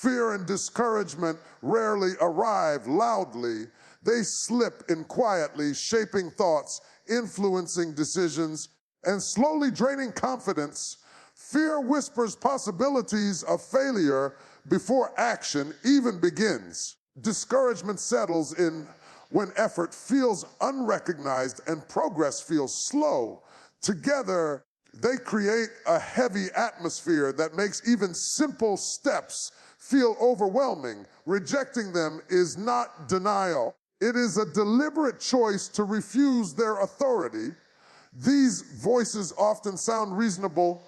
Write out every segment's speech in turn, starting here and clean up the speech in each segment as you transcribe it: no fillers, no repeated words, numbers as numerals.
Fear and discouragement rarely arrive loudly. They slip in quietly, shaping thoughts, influencing decisions, and slowly draining confidence. Fear whispers possibilities of failure before action even begins. Discouragement settles in when effort feels unrecognized and progress feels slow. Together, they create a heavy atmosphere that makes even simple steps feel overwhelming. Rejecting them is not denial. It is a deliberate choice to refuse their authority. These voices often sound reasonable.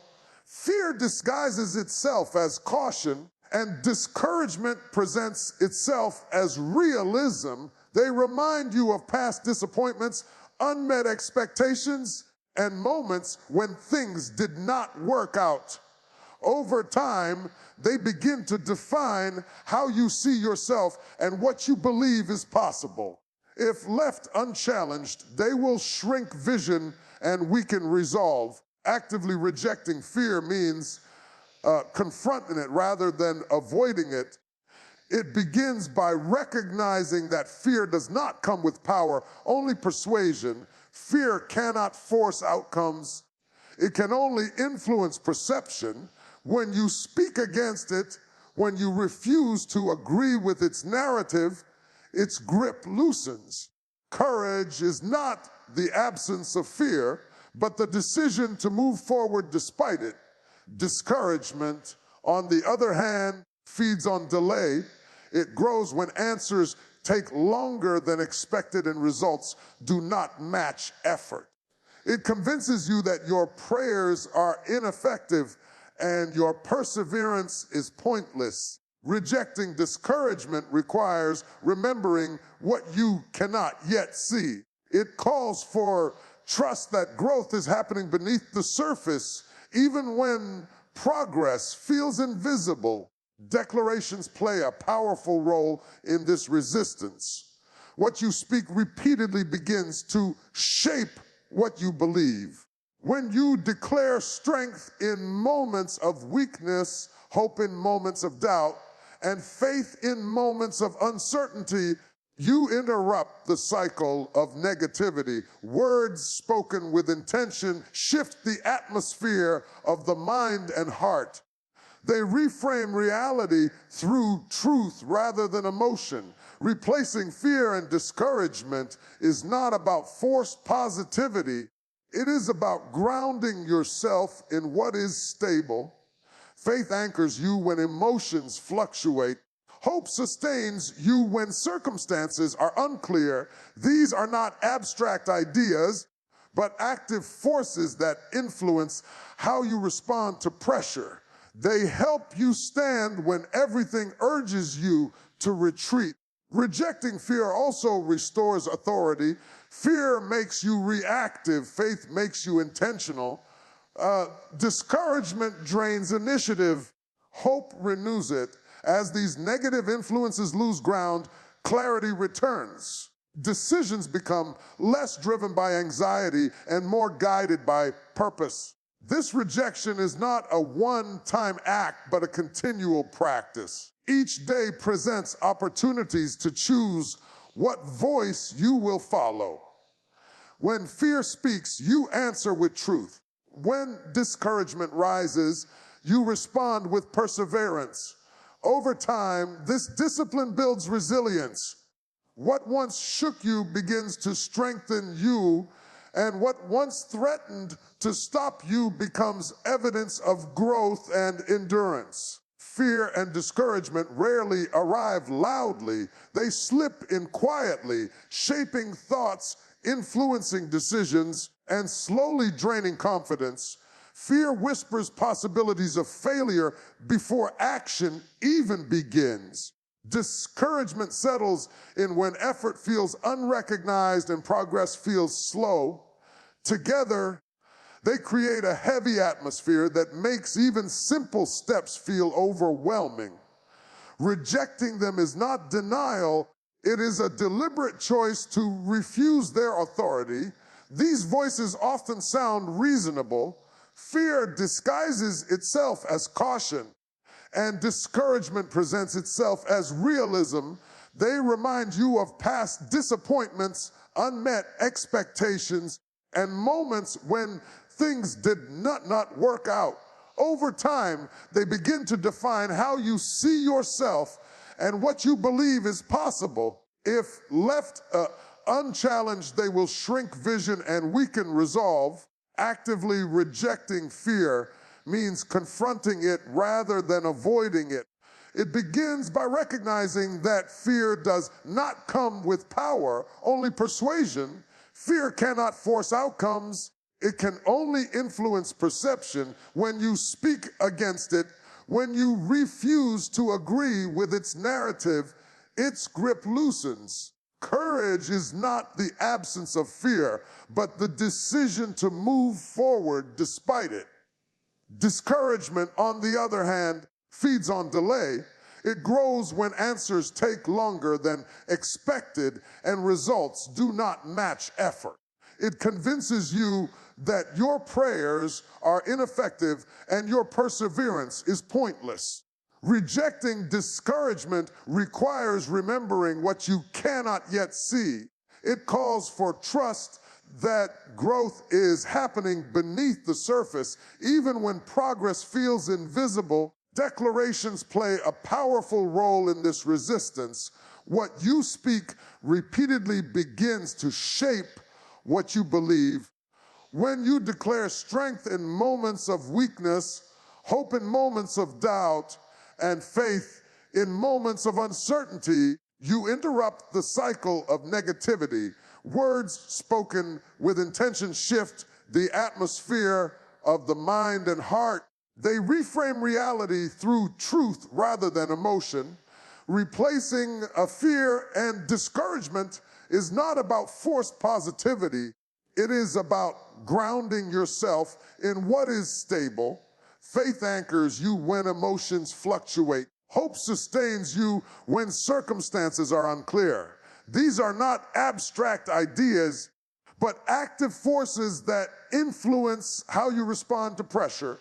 Fear disguises itself as caution, and discouragement presents itself as realism. They remind you of past disappointments, unmet expectations, and moments when things did not work out. Over time, they begin to define how you see yourself and what you believe is possible. If left unchallenged, they will shrink vision and weaken resolve. Actively rejecting fear means confronting it rather than avoiding it. It begins by recognizing that fear does not come with power, only persuasion. Fear cannot force outcomes. It can only influence perception. When you speak against it, when you refuse to agree with its narrative, its grip loosens. Courage is not the absence of fear, but the decision to move forward despite it. Discouragement, on the other hand, feeds on delay. It grows when answers take longer than expected and results do not match effort. It convinces you that your prayers are ineffective and your perseverance is pointless. Rejecting discouragement requires remembering what you cannot yet see. It calls for trust that growth is happening beneath the surface, even when progress feels invisible. Declarations play a powerful role in this resistance. What you speak repeatedly begins to shape what you believe. When you declare strength in moments of weakness, hope in moments of doubt, and faith in moments of uncertainty, you interrupt the cycle of negativity. Words spoken with intention shift the atmosphere of the mind and heart. They reframe reality through truth rather than emotion. Replacing fear and discouragement is not about forced positivity. It is about grounding yourself in what is stable. Faith anchors you when emotions fluctuate. Hope sustains you when circumstances are unclear. These are not abstract ideas, but active forces that influence how you respond to pressure. They help you stand when everything urges you to retreat. Rejecting fear also restores authority. Fear makes you reactive. Faith makes you intentional. Discouragement drains initiative. Hope renews it. As these negative influences lose ground, clarity returns. Decisions become less driven by anxiety and more guided by purpose. This rejection is not a one-time act, but a continual practice. Each day presents opportunities to choose what voice you will follow. When fear speaks, you answer with truth. When discouragement rises, you respond with perseverance. Over time, this discipline builds resilience. What once shook you begins to strengthen you, and what once threatened to stop you becomes evidence of growth and endurance. Fear and discouragement rarely arrive loudly. They slip in quietly, shaping thoughts, influencing decisions, and slowly draining confidence. Fear whispers possibilities of failure before action even begins. Discouragement settles in when effort feels unrecognized and progress feels slow. Together, they create a heavy atmosphere that makes even simple steps feel overwhelming. Rejecting them is not denial, it is a deliberate choice to refuse their authority. These voices often sound reasonable. Fear disguises itself as caution, and discouragement presents itself as realism, they remind you of past disappointments, unmet expectations, and moments when things did not work out. Over time, they begin to define how you see yourself and what you believe is possible. If left unchallenged, they will shrink vision and weaken resolve. Actively rejecting fear means confronting it rather than avoiding it. It begins by recognizing that fear does not come with power, only persuasion. Fear cannot force outcomes. It can only influence perception. When you speak against it, when you refuse to agree with its narrative, its grip loosens. Courage is not the absence of fear, but the decision to move forward despite it. Discouragement, on the other hand, feeds on delay. It grows when answers take longer than expected and results do not match effort. It convinces you that your prayers are ineffective and your perseverance is pointless. Rejecting discouragement requires remembering what you cannot yet see. It calls for trust that growth is happening beneath the surface. Even when progress feels invisible, declarations play a powerful role in this resistance. What you speak repeatedly begins to shape what you believe. When you declare strength in moments of weakness, hope in moments of doubt, and faith in moments of uncertainty, you interrupt the cycle of negativity. Words spoken with intention shift the atmosphere of the mind and heart. They reframe reality through truth rather than emotion. Replacing a fear and discouragement is not about forced positivity. It is about grounding yourself in what is stable. Faith anchors you when emotions fluctuate. Hope sustains you when circumstances are unclear. These are not abstract ideas, but active forces that influence how you respond to pressure.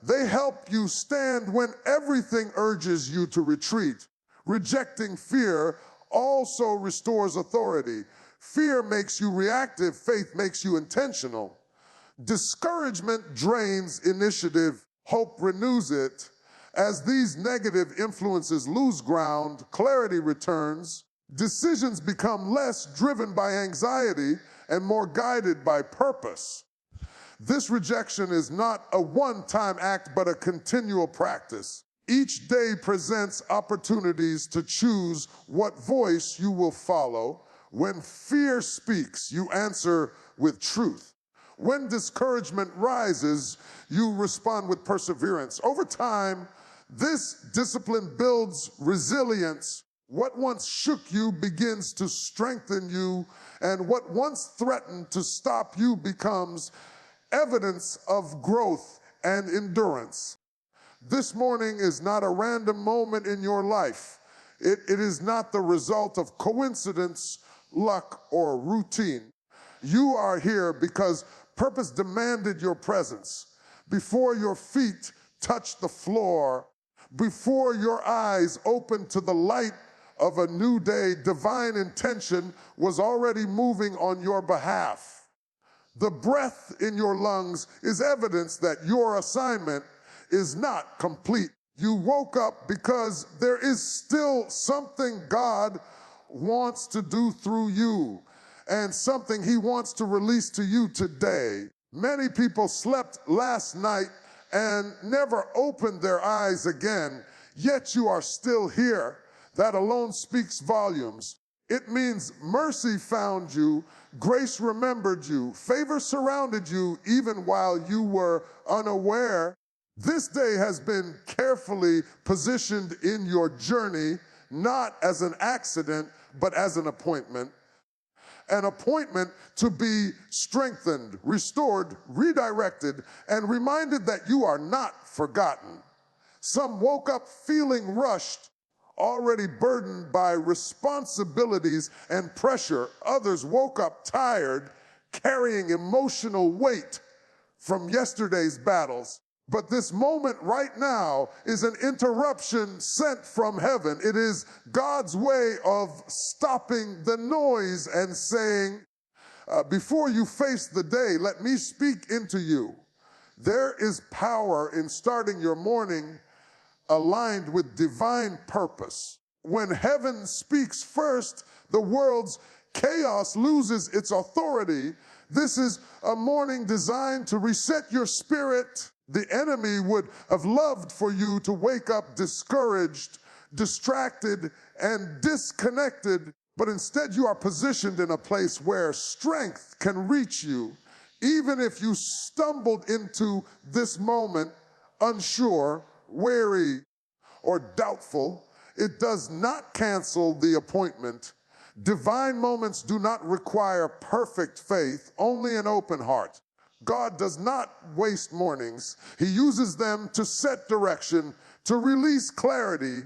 They help you stand when everything urges you to retreat. Rejecting fear also restores authority. Fear makes you reactive, faith makes you intentional. Discouragement drains initiative, hope renews it. As these negative influences lose ground, clarity returns. Decisions become less driven by anxiety and more guided by purpose. This rejection is not a one-time act, but a continual practice. Each day presents opportunities to choose what voice you will follow. When fear speaks, you answer with truth. When discouragement rises, you respond with perseverance. Over time, this discipline builds resilience. What once shook you begins to strengthen you, and what once threatened to stop you becomes evidence of growth and endurance. This morning is not a random moment in your life. It is not the result of coincidence, luck, or routine. You are here because purpose demanded your presence. Before your feet touched the floor, before your eyes opened to the light of a new day, divine intention was already moving on your behalf. The breath in your lungs is evidence that your assignment is not complete. You woke up because there is still something God wants to do through you and something He wants to release to you today. Many people slept last night and never opened their eyes again, yet you are still here. That alone speaks volumes. It means mercy found you, grace remembered you, favor surrounded you even while you were unaware. This day has been carefully positioned in your journey, not as an accident, but as an appointment. An appointment to be strengthened, restored, redirected, and reminded that you are not forgotten. Some woke up feeling rushed, already burdened by responsibilities and pressure. Others woke up tired, carrying emotional weight from yesterday's battles. But this moment right now is an interruption sent from heaven. It is God's way of stopping the noise and saying, before you face the day, let me speak into you. There is power in starting your morning aligned with divine purpose. When heaven speaks first, the world's chaos loses its authority. This is a morning designed to reset your spirit. The enemy would have loved for you to wake up discouraged, distracted, and disconnected, but instead you are positioned in a place where strength can reach you. Even if you stumbled into this moment unsure, weary, or doubtful, it does not cancel the appointment. Divine moments do not require perfect faith, only an open heart. God does not waste mornings. He uses them to set direction, to release clarity,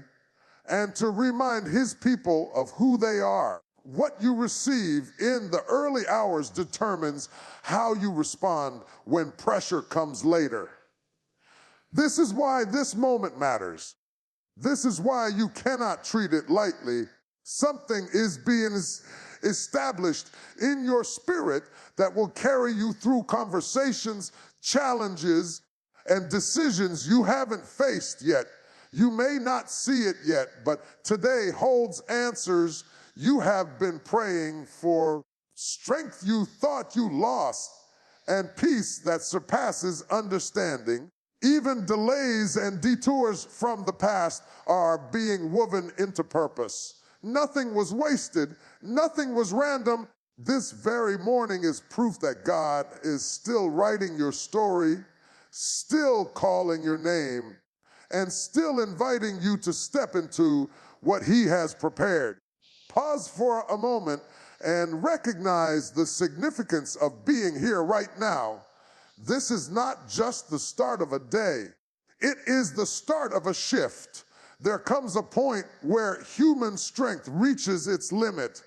and to remind his people of who they are. What you receive in the early hours determines how you respond when pressure comes later. This is why this moment matters. This is why you cannot treat it lightly. Something is being established in your spirit that will carry you through conversations, challenges, and decisions you haven't faced yet. You may not see it yet, but today holds answers you have been praying for, strength you thought you lost, and peace that surpasses understanding. Even delays and detours from the past are being woven into purpose. Nothing was wasted. Nothing was random. This very morning is proof that God is still writing your story, still calling your name, and still inviting you to step into what he has prepared. Pause for a moment and recognize the significance of being here right now. This is not just the start of a day. It is the start of a shift. There comes a point where human strength reaches its limit.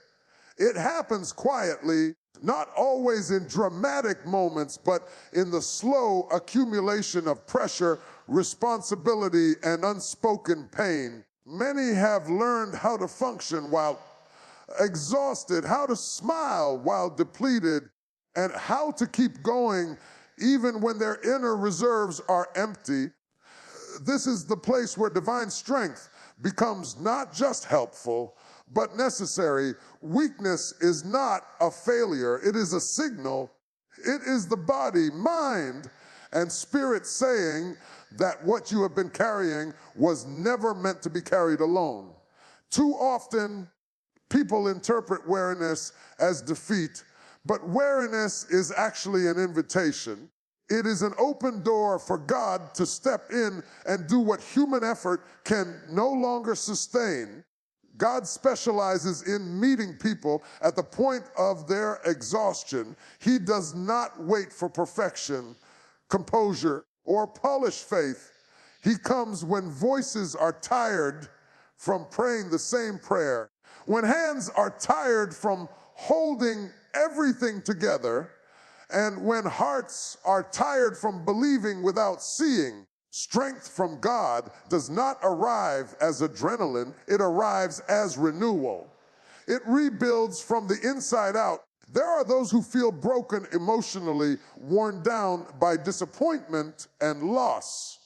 It happens quietly, not always in dramatic moments, but in the slow accumulation of pressure, responsibility, and unspoken pain. Many have learned how to function while exhausted, how to smile while depleted, and how to keep going even when their inner reserves are empty. This is the place where divine strength becomes not just helpful, but necessary. Weakness is not a failure. It is a signal. It is the body, mind, and spirit saying that what you have been carrying was never meant to be carried alone. Too often, people interpret weariness as defeat, but weariness is actually an invitation. It is an open door for God to step in and do what human effort can no longer sustain. God specializes in meeting people at the point of their exhaustion. He does not wait for perfection, composure, or polished faith. He comes when voices are tired from praying the same prayer, when hands are tired from holding everything together, and when hearts are tired from believing without seeing. Strength from God does not arrive as adrenaline, it arrives as renewal. It rebuilds from the inside out. There are those who feel broken emotionally, worn down by disappointment and loss.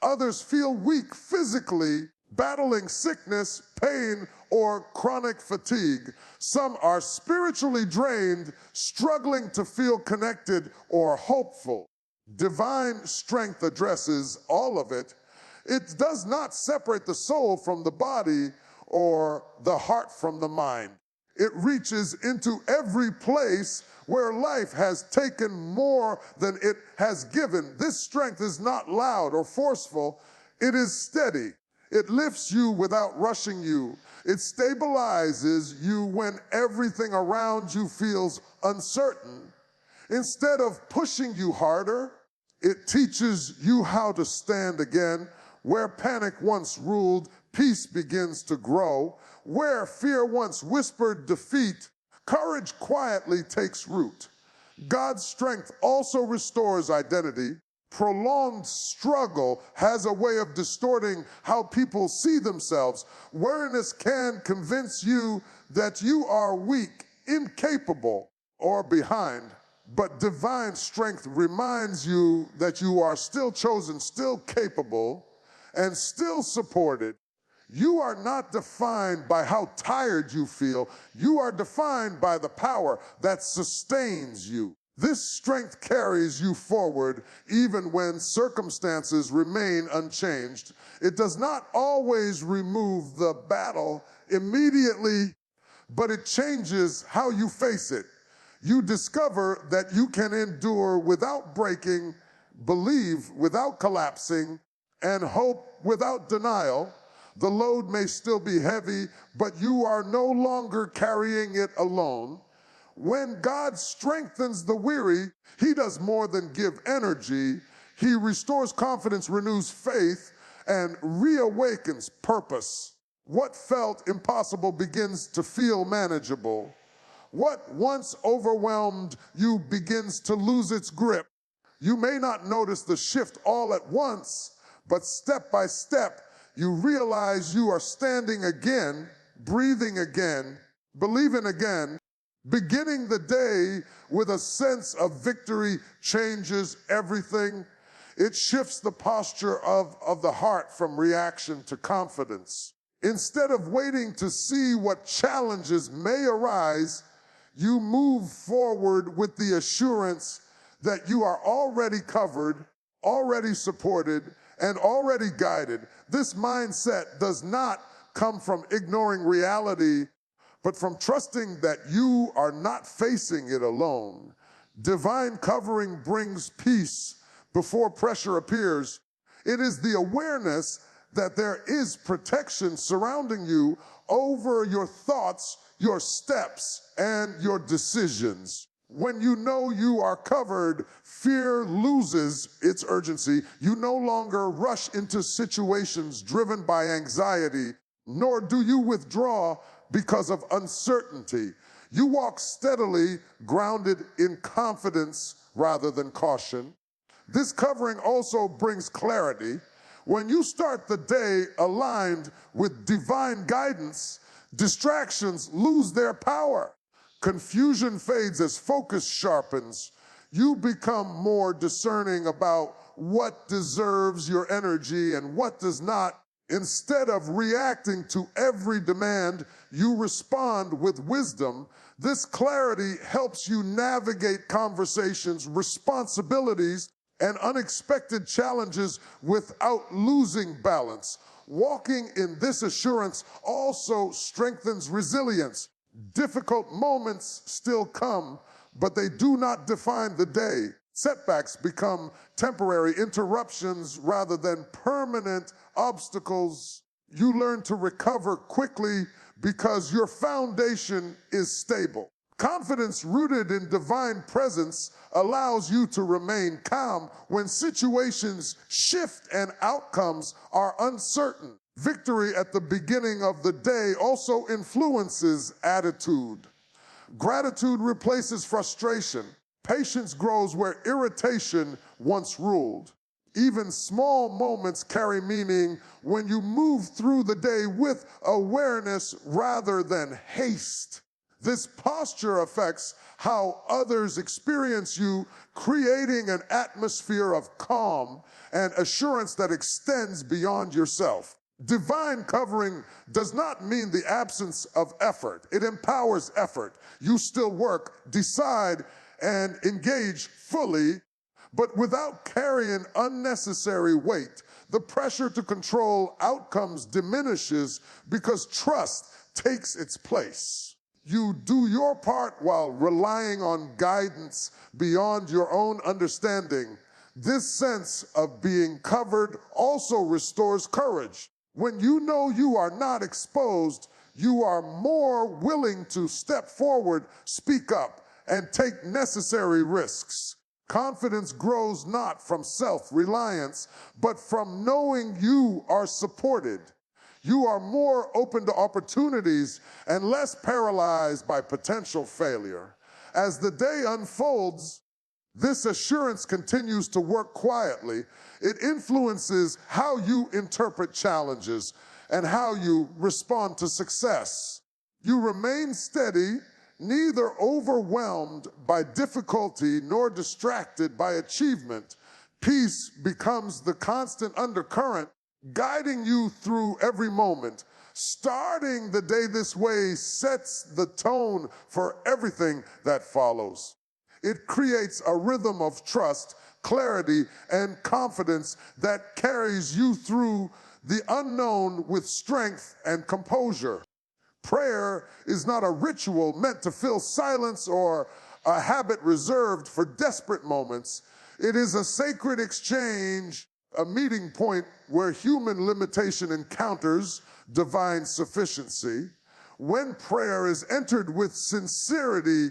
Others feel weak physically, battling sickness, pain, or chronic fatigue. Some are spiritually drained, struggling to feel connected or hopeful. Divine strength addresses all of it. It does not separate the soul from the body or the heart from the mind. It reaches into every place where life has taken more than it has given. This strength is not loud or forceful. It is steady. It lifts you without rushing you. It stabilizes you when everything around you feels uncertain. Instead of pushing you harder, it teaches you how to stand again. Where panic once ruled, peace begins to grow. Where fear once whispered defeat, courage quietly takes root. God's strength also restores identity. Prolonged struggle has a way of distorting how people see themselves. Weariness can convince you that you are weak, incapable, or behind. But divine strength reminds you that you are still chosen, still capable, and still supported. You are not defined by how tired you feel. You are defined by the power that sustains you. This strength carries you forward even when circumstances remain unchanged. It does not always remove the battle immediately, but it changes how you face it. You discover that you can endure without breaking, believe without collapsing, and hope without denial. The load may still be heavy, but you are no longer carrying it alone. When God strengthens the weary, he does more than give energy. He restores confidence, renews faith, and reawakens purpose. What felt impossible begins to feel manageable. What once overwhelmed you begins to lose its grip. You may not notice the shift all at once, but step by step, you realize you are standing again, breathing again, believing again. Beginning the day with a sense of victory changes everything. It shifts the posture of the heart from reaction to confidence. Instead of waiting to see what challenges may arise, you move forward with the assurance that you are already covered, already supported, and already guided. This mindset does not come from ignoring reality, but from trusting that you are not facing it alone. Divine covering brings peace before pressure appears. It is the awareness that there is protection surrounding you over your thoughts, your steps, and your decisions. When you know you are covered, fear loses its urgency. You no longer rush into situations driven by anxiety, nor do you withdraw because of uncertainty. You walk steadily, grounded in confidence rather than caution. This covering also brings clarity. When you start the day aligned with divine guidance, distractions lose their power. Confusion fades as focus sharpens. You become more discerning about what deserves your energy and what does not. Instead of reacting to every demand, you respond with wisdom. This clarity helps you navigate conversations, responsibilities, and unexpected challenges without losing balance. Walking in this assurance also strengthens resilience. Difficult moments still come, but they do not define the day. Setbacks become temporary interruptions rather than permanent obstacles. You learn to recover quickly because your foundation is stable. Confidence rooted in divine presence allows you to remain calm when situations shift and outcomes are uncertain. Victory at the beginning of the day also influences attitude. Gratitude replaces frustration. Patience grows where irritation once ruled. Even small moments carry meaning when you move through the day with awareness rather than haste. This posture affects how others experience you, creating an atmosphere of calm and assurance that extends beyond yourself. Divine covering does not mean the absence of effort. It empowers effort. You still work, decide, and engage fully, but without carrying unnecessary weight. The pressure to control outcomes diminishes because trust takes its place. You do your part while relying on guidance beyond your own understanding. This sense of being covered also restores courage. When you know you are not exposed, you are more willing to step forward, speak up, and take necessary risks. Confidence grows not from self-reliance, but from knowing you are supported. You are more open to opportunities and less paralyzed by potential failure. As the day unfolds, This assurance continues to work quietly. It influences how you interpret challenges and how you respond to success. You remain steady, neither overwhelmed by difficulty nor distracted by achievement. Peace becomes the constant undercurrent, guiding you through every moment. Starting the day this way sets the tone for everything that follows. It creates a rhythm of trust, clarity, and confidence that carries you through the unknown with strength and composure. Prayer is not a ritual meant to fill silence or a habit reserved for desperate moments. It is a sacred exchange, a meeting point where human limitation encounters divine sufficiency. When prayer is entered with sincerity,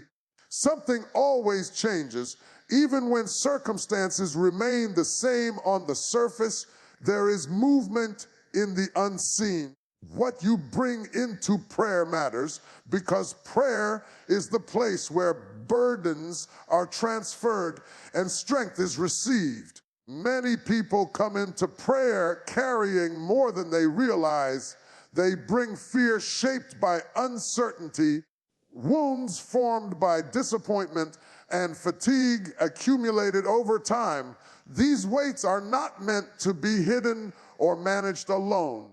something always changes. Even when circumstances remain the same on the surface, there is movement in the unseen. What you bring into prayer matters, because prayer is the place where burdens are transferred and strength is received. Many people come into prayer carrying more than they realize. They bring fear shaped by uncertainty, wounds formed by disappointment, and fatigue accumulated over time. These weights are not meant to be hidden or managed alone.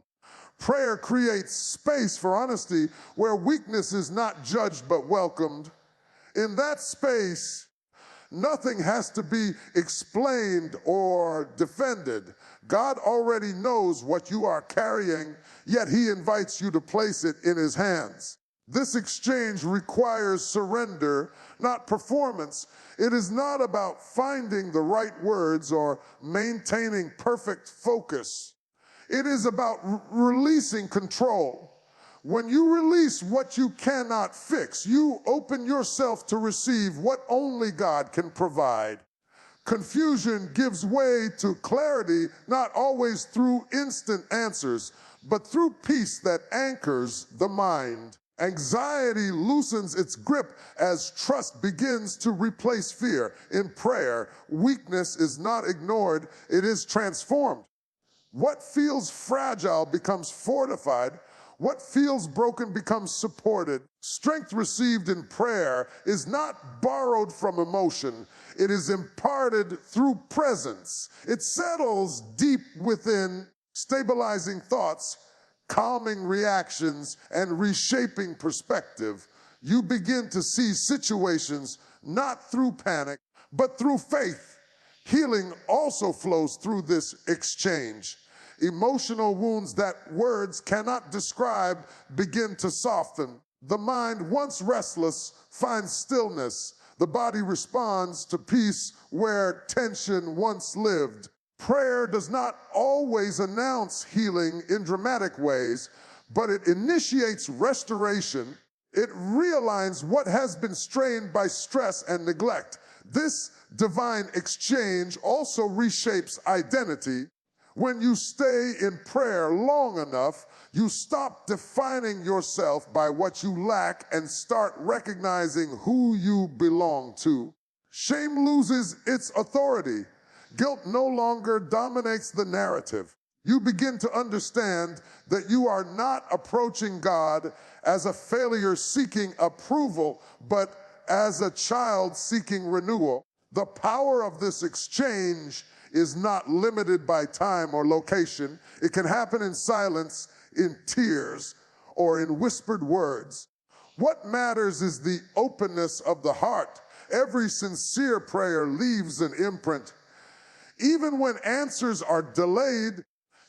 Prayer creates space for honesty where weakness is not judged but welcomed. In that space, nothing has to be explained or defended. God already knows what you are carrying, yet He invites you to place it in His hands. This exchange requires surrender, not performance. It is not about finding the right words or maintaining perfect focus. It is about releasing control. When you release what you cannot fix, you open yourself to receive what only God can provide. Confusion gives way to clarity, not always through instant answers, but through peace that anchors the mind. Anxiety loosens its grip as trust begins to replace fear. In prayer, weakness is not ignored, it is transformed. What feels fragile becomes fortified. What feels broken becomes supported. Strength received in prayer is not borrowed from emotion. It is imparted through presence. It settles deep within, stabilizing thoughts, calming reactions, and reshaping perspective. You begin to see situations not through panic, but through faith. Healing also flows through this exchange. Emotional wounds that words cannot describe begin to soften. The mind, once restless, finds stillness. The body responds to peace where tension once lived. Prayer does not always announce healing in dramatic ways, but it initiates restoration. It realigns what has been strained by stress and neglect. This divine exchange also reshapes identity. When you stay in prayer long enough, you stop defining yourself by what you lack and start recognizing who you belong to. Shame loses its authority. Guilt no longer dominates the narrative. You begin to understand that you are not approaching God as a failure seeking approval, but as a child seeking renewal. The power of this exchange is not limited by time or location. It can happen in silence, in tears, or in whispered words. What matters is the openness of the heart. Every sincere prayer leaves an imprint. Even when answers are delayed,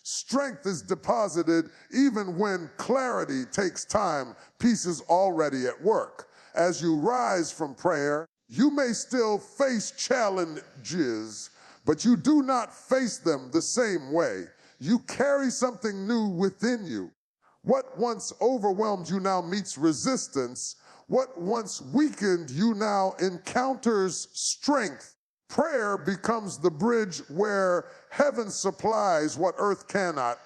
strength is deposited. Even when clarity takes time, peace is already at work. As you rise from prayer, you may still face challenges, but you do not face them the same way. You carry something new within you. What once overwhelmed you now meets resistance. What once weakened you now encounters strength. Prayer becomes the bridge where heaven supplies what earth cannot,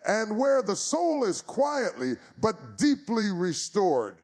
and where the soul is quietly but deeply restored.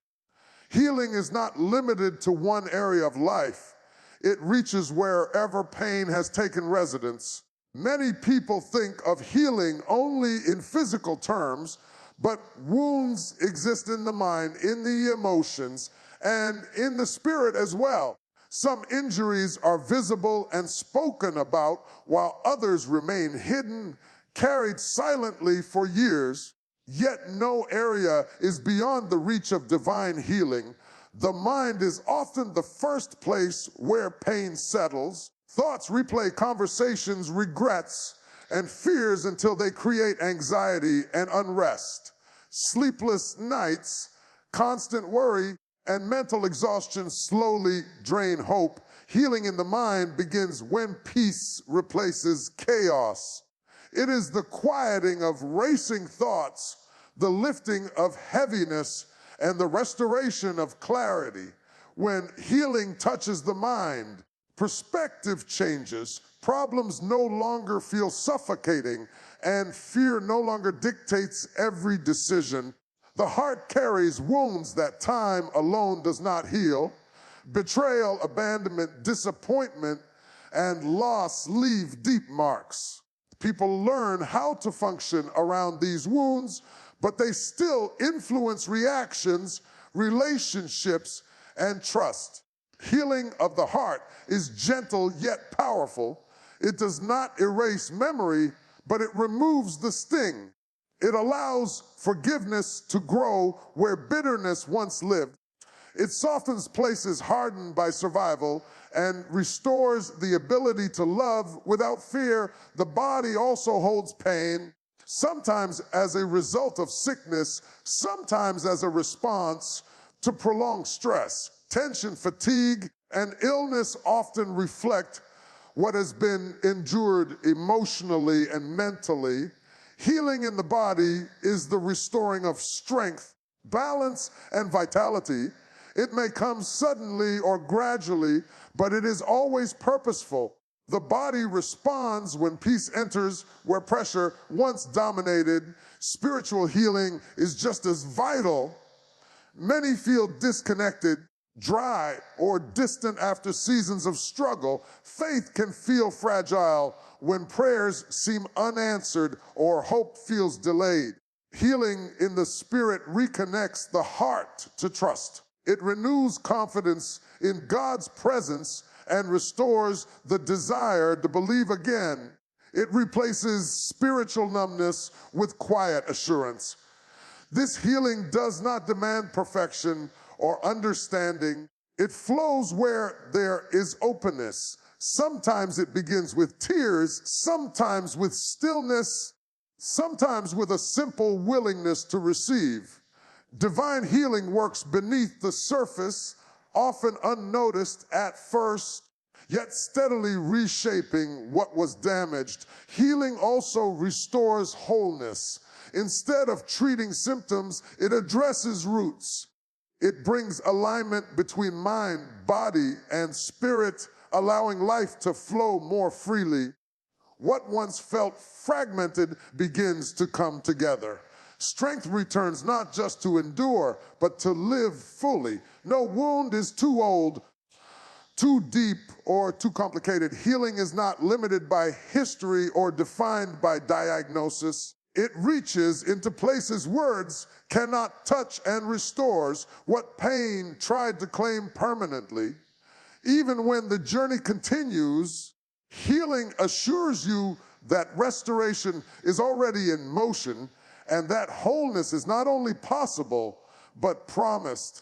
Healing is not limited to one area of life. It reaches wherever pain has taken residence. Many people think of healing only in physical terms, but wounds exist in the mind, in the emotions, and in the spirit as well. Some injuries are visible and spoken about, while others remain hidden, carried silently for years. Yet no area is beyond the reach of divine healing. The mind is often the first place where pain settles. Thoughts replay conversations, regrets, and fears until they create anxiety and unrest. Sleepless nights, constant worry, and mental exhaustion slowly drain hope. Healing in the mind begins when peace replaces chaos. It is the quieting of racing thoughts, the lifting of heaviness, and the restoration of clarity. When healing touches the mind, perspective changes, problems no longer feel suffocating, and fear no longer dictates every decision. The heart carries wounds that time alone does not heal. Betrayal, abandonment, disappointment, and loss leave deep marks. People learn how to function around these wounds, but they still influence reactions, relationships, and trust. Healing of the heart is gentle yet powerful. It does not erase memory, but it removes the sting. It allows forgiveness to grow where bitterness once lived. It softens places hardened by survival and restores the ability to love without fear. The body also holds pain, sometimes as a result of sickness, sometimes as a response to prolonged stress. Tension, fatigue, and illness often reflect what has been endured emotionally and mentally. Healing in the body is the restoring of strength, balance, and vitality. It may come suddenly or gradually, but it is always purposeful. The body responds when peace enters where pressure once dominated. Spiritual healing is just as vital. Many feel disconnected, dry, or distant after seasons of struggle. Faith can feel fragile when prayers seem unanswered or hope feels delayed. Healing in the spirit reconnects the heart to trust. It renews confidence in God's presence and restores the desire to believe again. It replaces spiritual numbness with quiet assurance. This healing does not demand perfection or understanding. It flows where there is openness. Sometimes it begins with tears, sometimes with stillness, sometimes with a simple willingness to receive. Divine healing works beneath the surface, often unnoticed at first, yet steadily reshaping what was damaged. Healing also restores wholeness. Instead of treating symptoms, it addresses roots. It brings alignment between mind, body, and spirit, allowing life to flow more freely. What once felt fragmented begins to come together. Strength returns not just to endure, but to live fully. No wound is too old, too deep, or too complicated. Healing is not limited by history or defined by diagnosis. It reaches into places words cannot touch and restores what pain tried to claim permanently. Even when the journey continues, healing assures you that restoration is already in motion and that wholeness is not only possible, but promised.